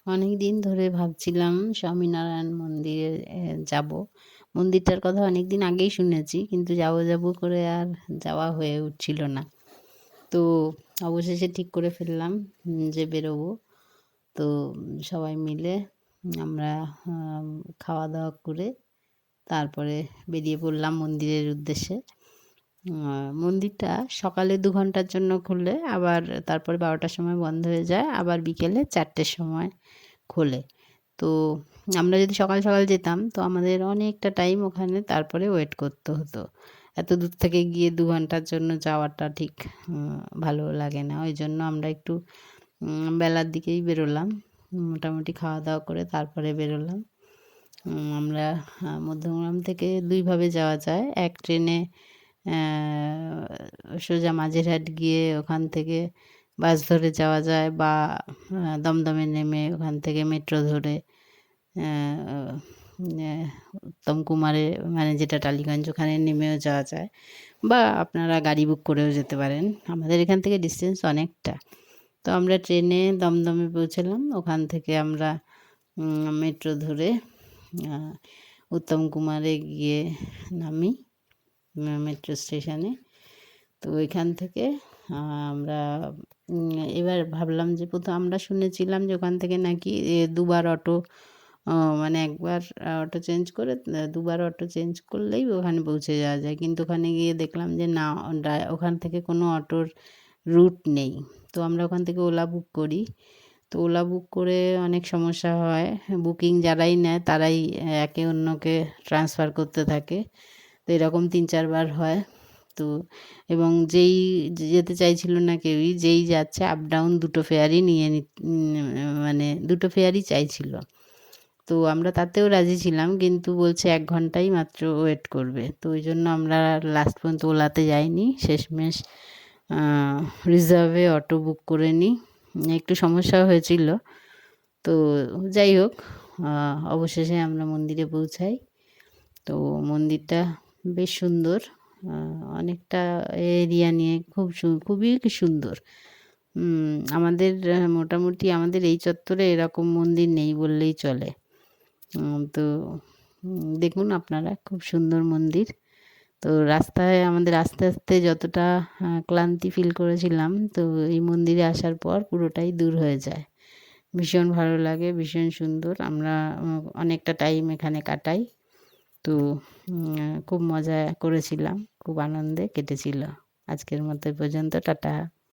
অনেক দিন ধরে ভাবছিলাম স্বামীনারায়ণ মন্দিরে যাব। মন্দিরটার কথা অনেকদিন আগেই শুনেছি, কিন্তু যাবো, যাবো করে আর যাওয়া হয়ে উঠছিল না। তো অবশেষে ঠিক করে ফেললাম যে বেরোবো। তো সবাই মিলে আমরা আম খাওয়া-দাওয়া করে তারপরে বেরিয়ে পড়লাম মন্দিরের উদ্দেশ্যে। মন্দিরটা সকালে ২ ঘন্টার জন্য খোলে, আবার তারপরে ১২টার সময় বন্ধ হয়ে যায়, আবার বিকেলে ৪টের সময় খোলে। তো আমরা যদি সকাল, সকাল যেতাম তো আমাদের অনেকটা টাইম ওখানে তারপরে ওয়েট করতে হতো। এত দূর থেকে গিয়ে ২ ঘন্টার জন্য যাওয়াটা ঠিক ভালো লাগে না। ওইজন্য আমরা একটু বেলার দিকেই বেরোলাম। মোটামুটি খাওয়া-দাওয়া করে তারপরে বেরোলাম। আমরা মধ্যমগ্রাম থেকে ২ ভাবে যাওয়া যায়। এক ট্রেনে সোজা মাঝেরহাট গিয়ে ওখান থেকে বাস ধরে যাওয়া যায়, বা দমদমে নেমে ওখান থেকে মেট্রো ধরে অ্যা অ্যা উত্তম কুমারে, মানে যেটা টালিগঞ্জ, ওখানে নেমেও যাওয়া যায়, বা আপনারা গাড়ি বুক করেও যেতে পারেন। আমাদের এখান থেকে ডিসটেন্স অনেকটা। তো আমরা ট্রেনে দমদমে পৌঁছালাম। ওখান থেকে আমরা মেট্রো ধরে আ উত্তম কুমারে গিয়ে নামি মেট্রো স্টেশনে। তো ওইখান থেকে আমরা এবার ভাবলাম যে আমরা শুনেছিলাম যে ওখান থেকে নাকি ২ বার অটো, অ মানে একবার অটো চেঞ্জ করে ২ বার অটো চেঞ্জ করলেই ওখানে পৌঁছে যাওয়া যায়। কিন্তু ওখানে গিয়ে দেখলাম যে না, ওখান থেকে কোনো অটোর রুট নেই। তো আমরা ওখান থেকে ওলা বুক করি। তো ওলা বুক করে অনেক সমস্যা হয়। বুকিং যারাই নেয় তারাই একে অন্যকে ট্রান্সফার করতে থাকে। তো এরকম ৩-৪ বার হয়। তো এবং যেই যেতে চাইছিল না কেউই, যেই যাচ্ছে আপ ডাউন দুটো ফেয়ারই মানে দুটো ফেয়ারই চাইছিল। তো আমরা তাতেও রাজি ছিলাম, কিন্তু বলছে ১ ঘন্টাই মাত্র ওয়েট করবে। তো ওইজন্য আমরা লাস্ট পর্যন্ত ওলাতে যাইনি। শেষমেশ আ রিজার্ভে অটো বুক করে নিই। একটু সমস্যা হয়েছিল। তো যাই হোক, আ অবশেষে আমরা মন্দিরে পৌঁছাই। তো মন্দিরটা বেশ সুন্দর। আ অনেকটা এরিয়া নিয়ে খুবই সুন্দর। আমাদের মোটামুটি আমাদের এই চত্বরে এরকম মন্দির নেই বললেই চলে। তো দেখুন আপনারা, খুব সুন্দর মন্দির। তো রাস্তায় আমাদের আসতে, আসতে যতটা ক্লান্তি ফিল করেছিলাম, তো এই মন্দিরে আসার পর পুরোটাই দূর হয়ে যায়। ভীষণ ভালো লাগে, ভীষণ সুন্দর। আমরা অনেকটা টাইম এখানে কাটাই। তো খুব মজা করেছিলাম। খুব আনন্দে কেটেছিল। আজকের মতো এ পর্যন্ত। টাটা।